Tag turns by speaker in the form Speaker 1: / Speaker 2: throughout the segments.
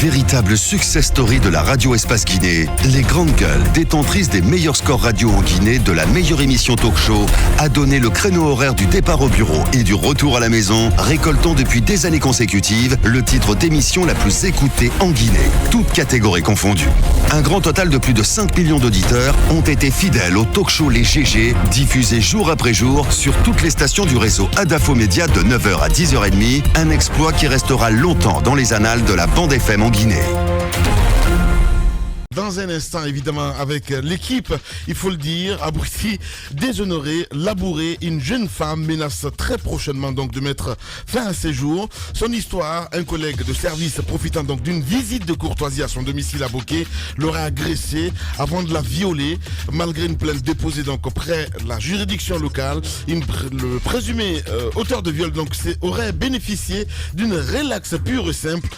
Speaker 1: Véritable success story de la radio Espace Guinée, les grandes gueules, détentrices des meilleurs scores radio en Guinée, de la meilleure émission talk show, a donné le créneau horaire du départ au bureau et du retour à la maison, récoltant depuis des années consécutives le titre d'émission la plus écoutée en Guinée, toutes catégories confondues. Un grand total de plus de 5 millions d'auditeurs ont été fidèles au talk show Les GG, diffusé jour après jour sur toutes les stations du réseau Adafo Média de 9h à 10h30, un exploit qui restera longtemps dans les annales de la bande FM en Guinée.
Speaker 2: Dans un instant, évidemment, avec l'équipe, il faut le dire, abruti, déshonoré, labouré, une jeune femme menace très prochainement donc de mettre fin à ses jours. Son histoire, un collègue de service profitant donc d'une visite de courtoisie à son domicile à Bokeh l'aurait agressée avant de la violer, malgré une plainte déposée donc auprès de la juridiction locale. Le présumé auteur de viol donc aurait bénéficié d'une relaxe pure et simple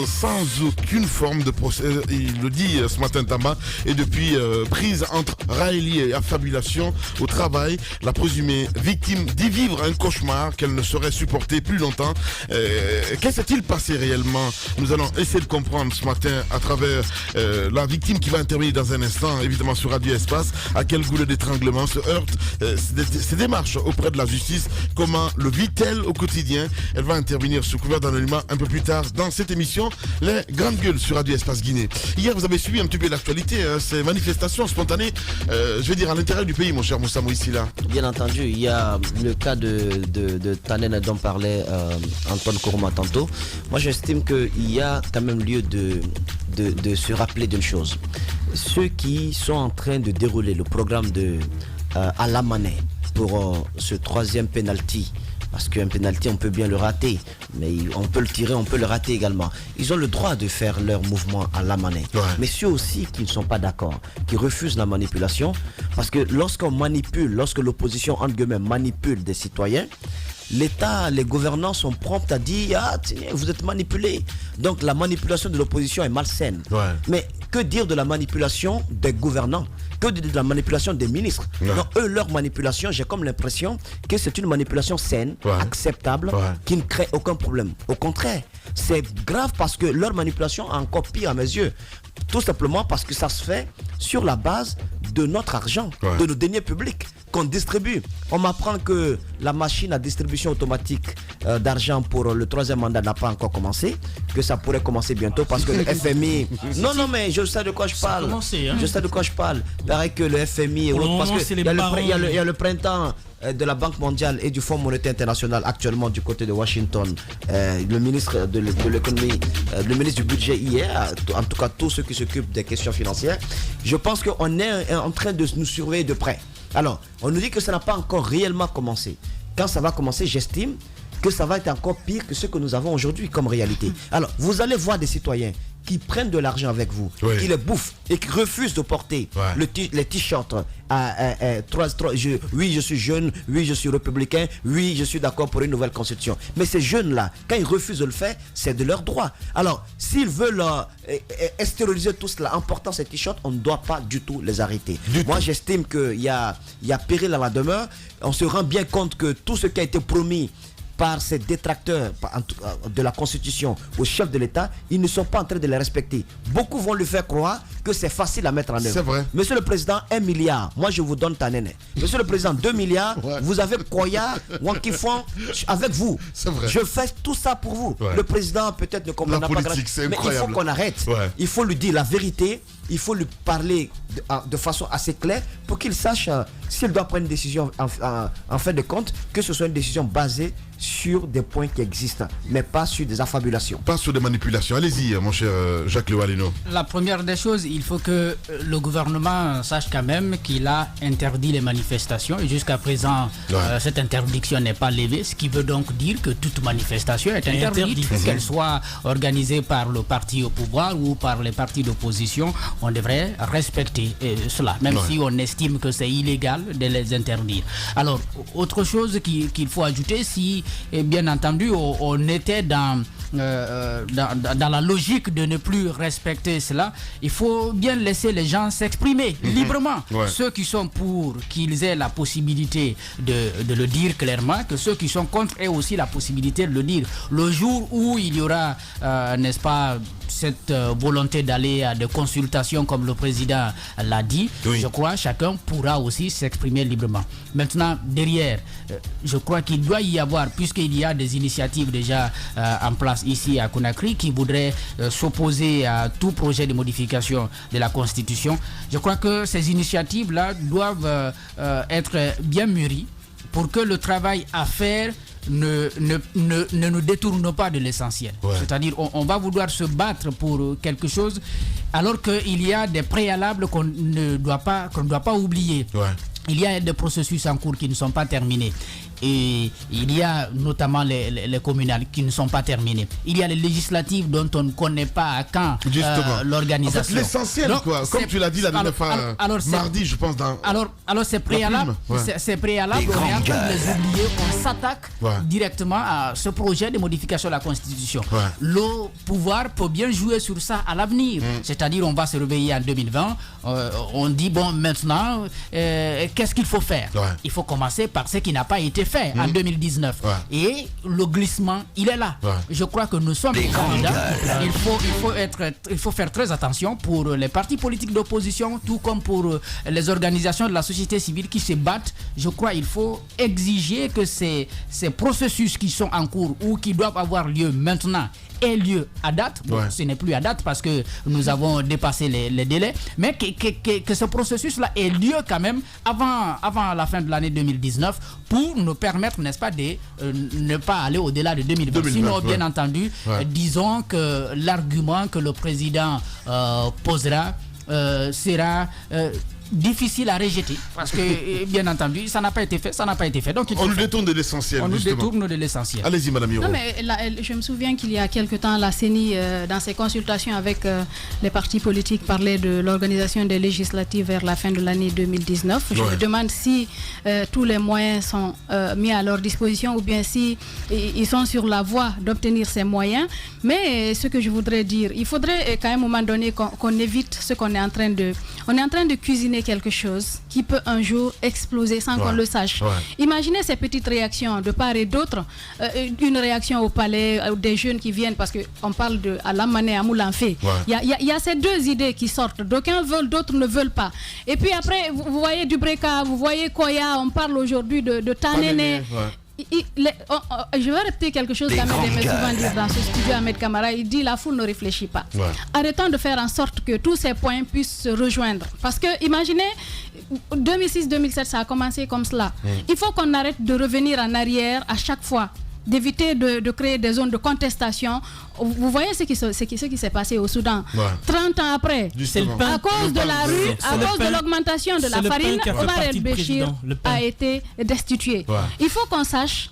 Speaker 2: sans aucune forme de procès. Il le dit ce matin Tamba, et depuis prise entre raillerie et affabulation au travail, la présumée victime dit vivre un cauchemar qu'elle ne saurait supporter plus longtemps. Qu'est-ce qui s'est-il passé réellement? Nous allons essayer de comprendre ce matin à travers la victime qui va intervenir dans un instant, évidemment sur Radio Espace, à quel goulot d'étranglement se heurte ses démarches auprès de la justice, comment le vit-elle au quotidien. Elle va intervenir sous couvert d'anonymat un peu plus tard dans cette émission, les grandes gueules sur Radio Espace Guinée. Hier, vous avez suivi un petit peu l'actualité, ces manifestations spontanées, je vais dire à l'intérieur du pays, mon cher Moussa Moïsila.
Speaker 3: Bien entendu, il y a le cas de Tanen dont parlait Antoine Kourouma tantôt. Moi, j'estime qu'il y a quand même lieu de se rappeler d'une chose. Ceux qui sont en train de dérouler le programme de Alamane pour ce troisième penalty, parce qu'un penalty, on peut bien le rater, mais on peut le tirer, on peut le rater également. Ils ont le droit de faire leur mouvement à la manette. Ouais. Mais ceux aussi qui ne sont pas d'accord, qui refusent la manipulation, parce que lorsqu'on manipule, lorsque l'opposition, entre guillemets, manipule des citoyens, l'État, les gouvernants sont prompts à dire « Ah, tiens, vous êtes manipulés ». Donc la manipulation de l'opposition est malsaine. Ouais. Mais que dire de la manipulation des gouvernants? Que dire de la manipulation des ministres? Ouais. Donc eux, leur manipulation, j'ai comme l'impression que c'est une manipulation saine, acceptable, qui ne crée aucun problème. Au contraire, c'est grave parce que leur manipulation est encore pire à mes yeux. Tout simplement parce que ça se fait sur la base de notre argent, de nos deniers publics qu'on distribue. On m'apprend que la machine à distribution automatique d'argent pour le troisième mandat n'a pas encore commencé, que ça pourrait commencer bientôt parce que le FMI... Non, mais je sais de quoi je parle. Je sais de quoi je parle. Il paraît que le FMI et l'autre, parce qu'il y a le printemps de la Banque mondiale et du Fonds monétaire international actuellement du côté de Washington. Le ministre de l'économie, le ministre du budget hier, en tout cas tous ceux qui s'occupent des questions financières, je pense qu'on est en train de nous surveiller de près. Alors, on nous dit que ça n'a pas encore réellement commencé. Quand ça va commencer, j'estime que ça va être encore pire que ce que nous avons aujourd'hui comme réalité. Alors, vous allez voir des citoyens qui prennent de l'argent avec vous, qui les bouffent et qui refusent de porter les t-shirts. Oui, je suis jeune, oui, je suis républicain, oui, je suis d'accord pour une nouvelle constitution. Mais ces jeunes-là, quand ils refusent de le faire, c'est de leur droit. Alors, s'ils veulent extérioriser tout cela en portant ces t-shirts, on ne doit pas du tout les arrêter. Moi, j'estime qu'il y a péril à la demeure. On se rend bien compte que tout ce qui a été promis par ces détracteurs de la Constitution au chef de l'État, ils ne sont pas en train de les respecter. Beaucoup vont lui faire croire que c'est facile à mettre en œuvre. C'est vrai. Monsieur le Président, 1 milliard, moi je vous donne ta néné. Monsieur le Président, 2 milliards, vous avez Koya, Wankifon avec vous. C'est vrai. Je fais tout ça pour vous. Le Président peut-être ne comprend pas grand-chose, mais il faut qu'on arrête. Il faut lui dire la vérité. Il faut lui parler de façon assez claire pour qu'il sache s'il doit prendre une décision en fin de compte, que ce soit une décision basée sur des points qui existent, mais pas sur des affabulations.
Speaker 2: Pas sur des manipulations. Allez-y, mon cher Jacques Lewalino.
Speaker 4: La première des choses, il faut que le gouvernement sache quand même qu'il a interdit les manifestations et jusqu'à présent, cette interdiction n'est pas levée, ce qui veut donc dire que toute manifestation est interdite, qu'elle soit organisée par le parti au pouvoir ou par les partis d'opposition. On devrait respecter cela, même si on estime que c'est illégal de les interdire. Alors, autre chose qu'il faut ajouter, si bien entendu on était dans la logique de ne plus respecter cela, il faut bien laisser les gens s'exprimer librement. Ceux qui sont pour qu'ils aient la possibilité de le dire clairement, que ceux qui sont contre aient aussi la possibilité de le dire. Le jour où il y aura, n'est-ce pas, cette volonté d'aller à des consultations comme le président l'a dit, je crois chacun pourra aussi s'exprimer librement. Maintenant, derrière, je crois qu'il doit y avoir, puisqu'il y a des initiatives déjà en place ici à Conakry qui voudraient s'opposer à tout projet de modification de la Constitution, je crois que ces initiatives-là doivent être bien mûries pour que le travail à faire ne nous détourne pas de l'essentiel. C'est-à-dire on va vouloir se battre pour quelque chose alors qu'il y a des préalables qu'on ne doit pas oublier. Il y a des processus en cours qui ne sont pas terminés. Et il y a notamment les communales qui ne sont pas terminées. Il y a les législatives dont on ne connaît pas à quand l'organisation. En fait,
Speaker 2: l'essentiel, quoi. Comme tu l'as dit la dernière fois, mardi, je pense. Alors ces préalables, on est en train de les oublier. On s'attaque directement à ce projet de modification de la Constitution. Le pouvoir peut bien jouer sur ça à l'avenir. C'est-à-dire, on va se réveiller en 2020. On dit, bon, maintenant, qu'est-ce qu'il faut faire? Il faut commencer par ce qui n'a pas été fait en 2019. Et le glissement, il est là. Je crois que nous sommes des candidats. Il faut faire très attention pour les partis politiques d'opposition, tout comme pour les organisations de la société civile qui se battent. Je crois qu'il faut exiger que ces processus qui sont en cours ou qui doivent avoir lieu maintenant ait lieu à date. Ce n'est plus à date parce que nous avons dépassé les délais, mais que ce processus-là ait lieu quand même avant la fin de l'année 2019 pour nous permettre, n'est-ce pas, de ne pas aller au-delà de 2020. Sinon, bien entendu, disons que l'argument que le président posera sera difficile à rejeter parce que bien entendu ça n'a pas été fait, donc on nous détourne de l'essentiel. Allez-y madame Yoro.
Speaker 5: Non, mais je me souviens qu'il y a quelque temps la CENI dans ses consultations avec les partis politiques parlait de l'organisation des législatives vers la fin de l'année 2019. Je me demande si tous les moyens sont mis à leur disposition ou bien si ils sont sur la voie d'obtenir ces moyens. Mais ce que je voudrais dire, il faudrait qu'à un moment donné qu'on évite ce qu'on est en train de cuisiner quelque chose qui peut un jour exploser sans qu'on le sache. Imaginez ces petites réactions de part et d'autre, une réaction au palais, des jeunes qui viennent parce qu'on parle de Alamane, Amoulanfé. Il y a ces deux idées qui sortent. D'aucuns veulent, d'autres ne veulent pas. Et puis après, vous voyez Dubreka, vous voyez Koya, on parle aujourd'hui de Tanene. Je vais répéter quelque chose qu'Ahmed aimait souvent dire dans ce studio. Ahmed Kamara, il dit la foule ne réfléchit pas. Arrêtons de faire en sorte que tous ces points puissent se rejoindre. Parce que imaginez, 2006-2007 ça a commencé comme cela. Il faut qu'on arrête de revenir en arrière à chaque fois, d'éviter de créer des zones de contestation. Vous voyez ce qui s'est passé au Soudan. 30 ans après, à cause de la rue, à cause de l'augmentation de la farine, Omar el-Béchir a été destitué. Il faut qu'on sache,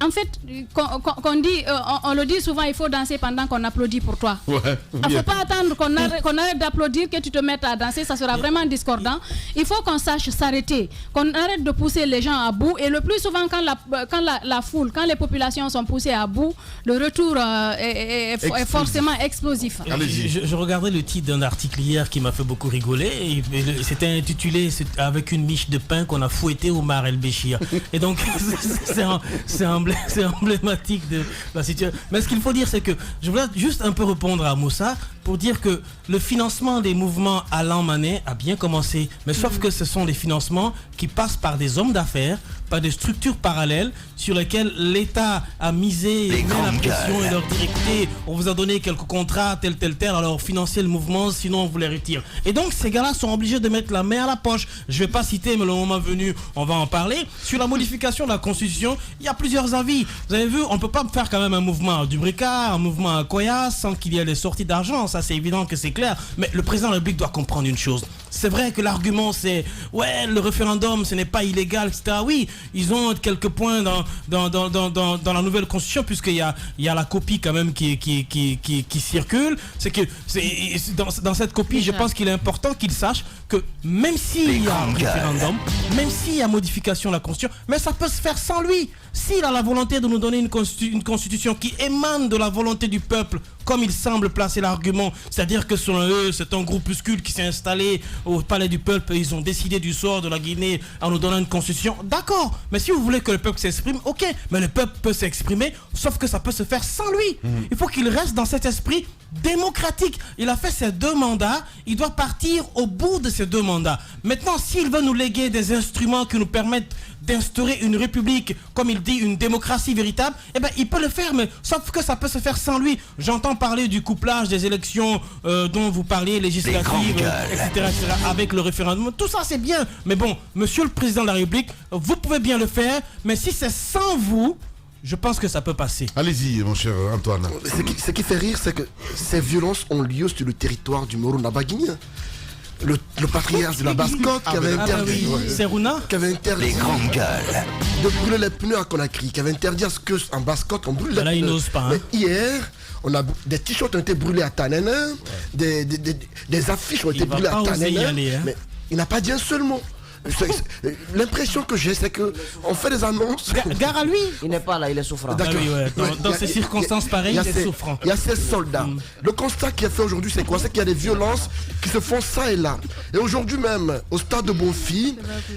Speaker 5: en fait, on le dit souvent, il faut danser pendant qu'on applaudit pour toi. Il ne faut pas attendre qu'on arrête d'applaudir, que tu te mettes à danser, ça sera vraiment discordant. Il faut qu'on sache s'arrêter, qu'on arrête de pousser les gens à bout. Et le plus souvent, quand la foule, quand les populations sont poussées à bout, le retour est forcément explosif.
Speaker 6: Je regardais le titre d'un article hier qui m'a fait beaucoup rigoler. C'était intitulé « Avec une miche de pain qu'on a fouetté Omar el-Béchir ». Et donc, c'est emblématique de la situation. Mais ce qu'il faut dire, c'est que je voulais juste un peu répondre à Moussa pour dire que le financement des mouvements Alain Mané a bien commencé, mais sauf que ce sont des financements qui passent par des hommes d'affaires, par des structures parallèles sur lesquelles l'État a misé, mis la pression et leur directé. On vous a donné quelques contrats, tel, alors financez le mouvement, sinon on vous les retire. Et donc ces gars-là sont obligés de mettre la main à la poche. Je ne vais pas citer, mais le moment venu, on va en parler. Sur la modification de la Constitution, il y a plusieurs avis. Vous avez vu, on ne peut pas faire quand même un mouvement à Dubreka, un mouvement à Koya, sans qu'il y ait des sorties d'argent. Ça, c'est évident que c'est clair. Mais le président de la République doit comprendre une chose. C'est vrai que l'argument, c'est ouais, le référendum, ce n'est pas illégal, etc. Oui, ils ont quelques points dans la nouvelle constitution, puisqu'il y a la copie quand même qui circule. C'est que dans cette copie, je pense qu'il est important qu'ils sachent que même s'il y a un référendum, même s'il y a modification de la constitution, mais ça peut se faire sans lui. S'il a la volonté de nous donner une constitution qui émane de la volonté du peuple, comme il semble placer l'argument, c'est-à-dire que selon eux, c'est un groupuscule qui s'est installé au palais du peuple et ils ont décidé du sort de la Guinée en nous donnant une constitution. D'accord, mais si vous voulez que le peuple s'exprime, ok, mais le peuple peut s'exprimer, sauf que ça peut se faire sans lui. Il faut qu'il reste dans cet esprit démocratique. Il a fait ses 2 mandats, il doit partir au bout de ces 2 mandats. Maintenant, s'il veut nous léguer des instruments qui nous permettent d'instaurer une république, comme il dit, une démocratie véritable, eh ben il peut le faire, mais sauf que ça peut se faire sans lui. J'entends parler du couplage des élections dont vous parliez, législatives, etc., avec le référendum. Tout ça c'est bien, mais bon, monsieur le président de la République, vous pouvez bien le faire, mais si c'est sans vous, je pense que ça peut passer.
Speaker 2: Allez-y, mon cher Antoine.
Speaker 7: Ce qui fait rire, c'est que ces violences ont lieu sur le territoire du Moro-Naba guinéen. Le patriarche de la Basse-Côte qui avait interdit,
Speaker 1: Les grandes gueules.
Speaker 7: de brûler les pneus à Conakry, qui avait interdit à ce qu'en Basse-Côte on brûle les
Speaker 6: Là,
Speaker 7: pneus.
Speaker 6: il n'ose pas. Hein.
Speaker 7: Mais hier, des t-shirts ont été brûlés à Tanene, des affiches ont été brûlées à Tanene,
Speaker 6: hein.
Speaker 7: mais il n'a pas dit un seul mot. L'impression que j'ai, c'est qu'on fait des annonces.
Speaker 6: Gare à lui.
Speaker 3: Il n'est pas là, il est souffrant.
Speaker 7: D'accord.
Speaker 6: Ah oui, ouais. Dans ces circonstances pareilles, il est souffrant.
Speaker 7: Il y a ces soldats. Le constat qui est fait aujourd'hui, c'est quoi? C'est qu'il y a des violences qui se font ça et là. Et aujourd'hui même, au stade de Bonfils,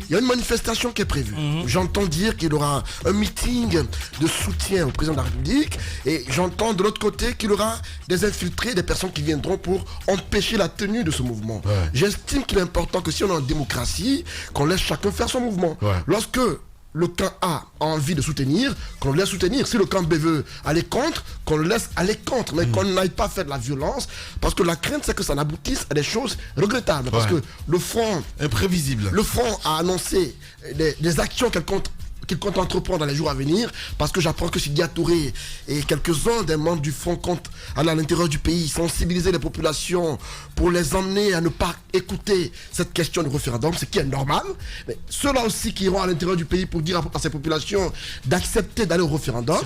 Speaker 7: il y a une manifestation qui est prévue. J'entends dire qu'il y aura un meeting de soutien au président de la République. Et j'entends de l'autre côté qu'il y aura des infiltrés, des personnes qui viendront pour empêcher la tenue de ce mouvement.
Speaker 2: Ouais.
Speaker 7: J'estime qu'il est important que si on est en démocratie, qu'on laisse chacun faire son mouvement.
Speaker 2: Ouais.
Speaker 7: Lorsque le camp A a envie de soutenir, qu'on le laisse soutenir. Si le camp B veut aller contre, qu'on le laisse aller contre, mais qu'on n'aille pas faire de la violence, parce que la crainte c'est que ça n'aboutisse à des choses regrettables. Parce que le front
Speaker 2: imprévisible.
Speaker 7: Le front a annoncé des actions qu'il compte entreprendre dans les jours à venir, parce que j'apprends que Sidya Touré et quelques-uns des membres du front comptent aller à l'intérieur du pays, sensibiliser les populations pour les emmener à ne pas écouter cette question du référendum, ce qui est normal. Mais ceux-là aussi qui iront à l'intérieur du pays pour dire à ces populations d'accepter d'aller au référendum,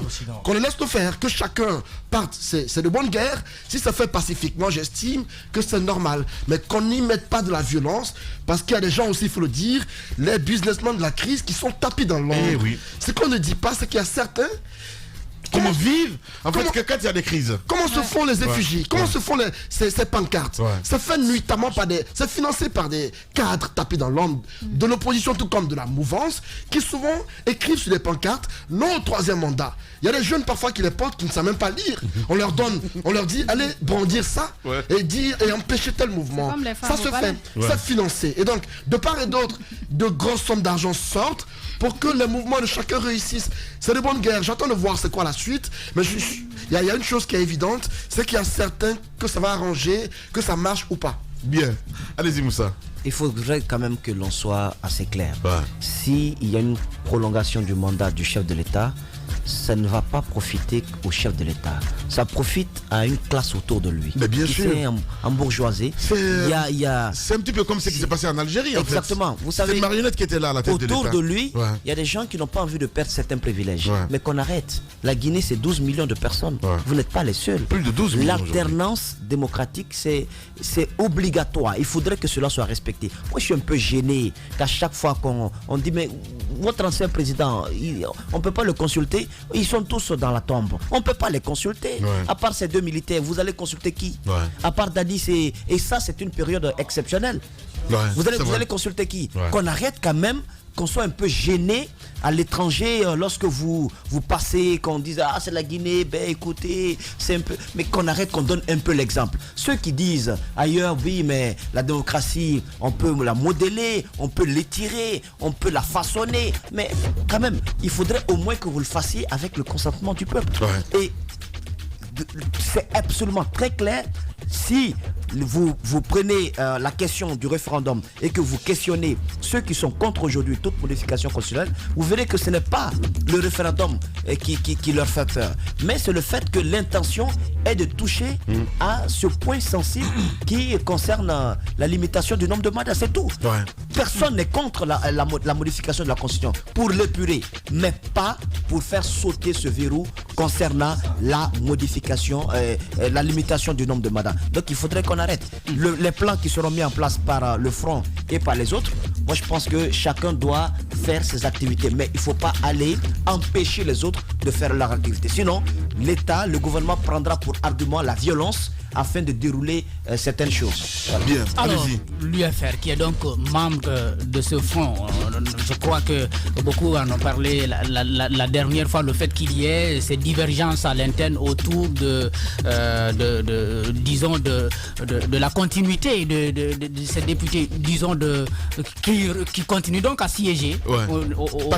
Speaker 7: qu'on les laisse le faire, que chacun parte, c'est de bonne guerre. Si ça fait pacifiquement, j'estime que c'est normal, mais qu'on n'y mette pas de la violence, parce qu'il y a des gens aussi, il faut le dire, les businessmen de la crise qui sont tapis dans l'ombre.
Speaker 2: Oui.
Speaker 7: Ce qu'on ne dit pas, c'est qu'il y a certains.
Speaker 2: Comment vivent en fait, quand il y a des crises.
Speaker 7: Comment se font les effigies? Comment se font ces pancartes? C'est fait nuitamment par c'est financé par des cadres tapés dans l'ombre de l'opposition, tout comme de la mouvance, qui souvent écrivent sur des pancartes non au 3e mandat. Il y a des jeunes parfois qui les portent qui ne savent même pas lire. On leur dit allez brandir ça et empêcher tel mouvement. Ça se fait, c'est financé. Et donc, de part et d'autre, de grosses sommes d'argent sortent pour que les mouvements de chacun réussissent. C'est de bonne guerre. J'attends de voir c'est quoi la suite. Mais il y a une chose qui est évidente, c'est qu'il y a certains que ça va arranger, que ça marche ou pas.
Speaker 2: Bien. Allez-y Moussa.
Speaker 3: Il faudrait quand même que l'on soit assez clair. S'il y a une prolongation du mandat du chef de l'État, ça ne va pas profiter au chef de l'État. Ça profite à une classe autour de lui.
Speaker 2: Mais bien sûr.
Speaker 3: C'est en bourgeoisie.
Speaker 2: C'est un petit peu comme ce qui s'est passé en Algérie.
Speaker 3: Exactement.
Speaker 2: En fait.
Speaker 3: Vous savez,
Speaker 2: c'est une marionnette qui était là à la tête de l'État.
Speaker 3: Autour de lui, il y a des gens qui n'ont pas envie de perdre certains privilèges. Mais qu'on arrête. La Guinée, c'est 12 millions de personnes. Vous n'êtes pas les seuls.
Speaker 2: Plus de 12 millions.
Speaker 3: L'alternance démocratique, c'est obligatoire. Il faudrait que cela soit respecté. Moi, je suis un peu gêné qu'à chaque fois qu'on dit, mais votre ancien président, on ne peut pas le consulter. Ils sont tous dans la tombe. On ne peut pas les consulter. À part ces 2 militaires, vous allez consulter qui? À part Dadi, et ça, c'est une période exceptionnelle. Vous allez consulter qui? Qu'on arrête quand même, qu'on soit un peu gêné à l'étranger lorsque vous passez, qu'on dise ah c'est la Guinée, ben écoutez, c'est un peu, mais qu'on arrête, qu'on donne un peu l'exemple. Ceux qui disent ailleurs oui mais la démocratie on peut la modeler, on peut l'étirer, on peut la façonner, mais quand même il faudrait au moins que vous le fassiez avec le consentement du peuple. Et c'est absolument très clair. Si vous prenez la question du référendum et que vous questionnez ceux qui sont contre aujourd'hui toute modification constitutionnelle, vous verrez que ce n'est pas le référendum qui leur fait peur, mais c'est le fait que l'intention est de toucher à ce point sensible qui concerne la limitation du nombre de mandats, c'est tout. Personne n'est contre la modification de la Constitution pour l'épurer, mais pas pour faire sauter ce verrou concernant la modification, la limitation du nombre de mandats. Donc il faudrait qu'on arrête. Les plans qui seront mis en place par le Front et par les autres, moi je pense que chacun doit faire ses activités, mais il ne faut pas aller empêcher les autres de faire leur activité. Sinon, l'État, le gouvernement prendra pour argument la violence afin de dérouler certaines choses.
Speaker 2: Voilà. Bien,
Speaker 4: alors,
Speaker 2: allez-y.
Speaker 4: L'UFR, qui est donc membre de ce front, je crois que beaucoup en ont parlé la dernière fois, le fait qu'il y ait ces divergences à l'interne autour disons, de la continuité de ces députés, disons, qui continuent donc à siéger au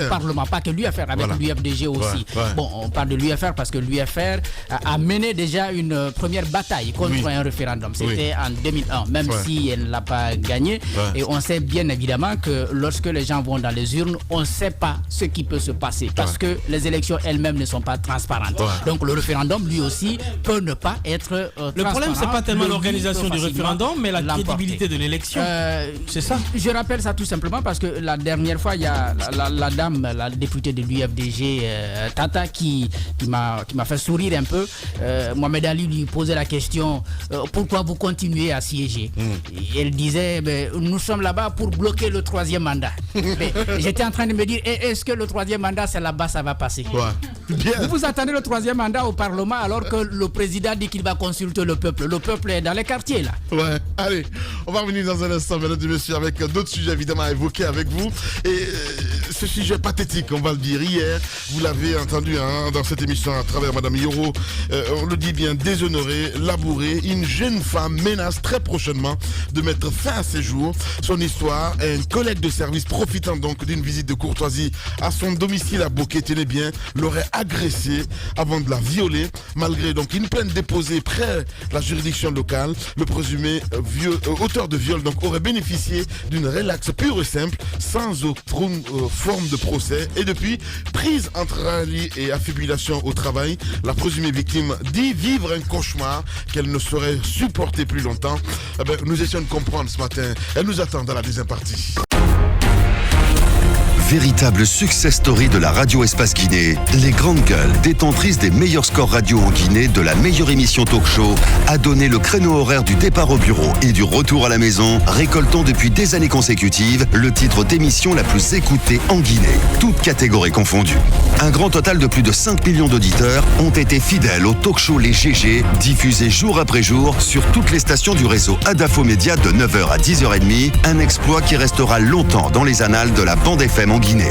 Speaker 4: Parlement, pas que l'UFR, avec l'UFDG aussi. Bon, on parle de l'UFR parce que l'UFR a mené déjà une première bataille contre un référendum. C'était en 2001, même si elle ne l'a pas gagné. Et on sait bien évidemment que lorsque les gens vont dans les urnes, on ne sait pas ce qui peut se passer parce que les élections elles-mêmes ne sont pas transparentes. Donc le référendum, lui aussi, peut ne pas être transparent.
Speaker 6: Le problème, c'est pas tellement l'organisation du référendum, mais la crédibilité de l'élection. C'est ça.
Speaker 4: Je rappelle ça tout simplement parce que la dernière fois, il y a la dame, la députée de l'UFDG, Tata, qui m'a fait sourire un peu. Mohamed Ali lui posait la question, pourquoi vous continuez à siéger? Et elle disait, nous sommes là-bas pour bloquer le 3e mandat. J'étais en train de me dire, est-ce que le 3e mandat, c'est là-bas, ça va passer? Vous attendez le 3e mandat au Parlement alors que le président dit qu'il va consulter le peuple. Le peuple est dans les quartiers, là.
Speaker 2: Allez, on va revenir dans un instant, mesdames et messieurs, avec d'autres sujets évidemment à évoquer avec vous. Et ce sujet pathétique, on va le dire, hier, vous l'avez entendu dans cette émission à travers Madame Yoro, on le dit bien, déshonorée, labourée, une jeune femme menace très prochainement de mettre fin à ses jours. Son histoire, un collègue de service profitant donc d'une visite de courtoisie à son domicile à Bouquet, tenez bien, l'aurait agressée avant de la violer. Malgré donc une plainte déposée près la juridiction locale, le présumé auteur de viol donc aurait bénéficié d'une relaxe pure et simple, sans aucune forme de procès. Et depuis, prise entre rallye et affibulation au travail, la présumée victime dit vivre un cauchemar qu'elle ne saurait supporter plus longtemps. Nous essayons de comprendre ce matin. Elle nous attend dans la deuxième partie.
Speaker 1: Véritable success story de la radio Espace Guinée, les grandes gueules, détentrices des meilleurs scores radio en Guinée, de la meilleure émission talk show, a donné le créneau horaire du départ au bureau et du retour à la maison, récoltant depuis des années consécutives le titre d'émission la plus écoutée en Guinée, toutes catégories confondues. Un grand total de plus de 5 millions d'auditeurs ont été fidèles au talk show Les GG, diffusé jour après jour sur toutes les stations du réseau Adafo Média de 9h à 10h30, un exploit qui restera longtemps dans les annales de la bande FM en Guinée.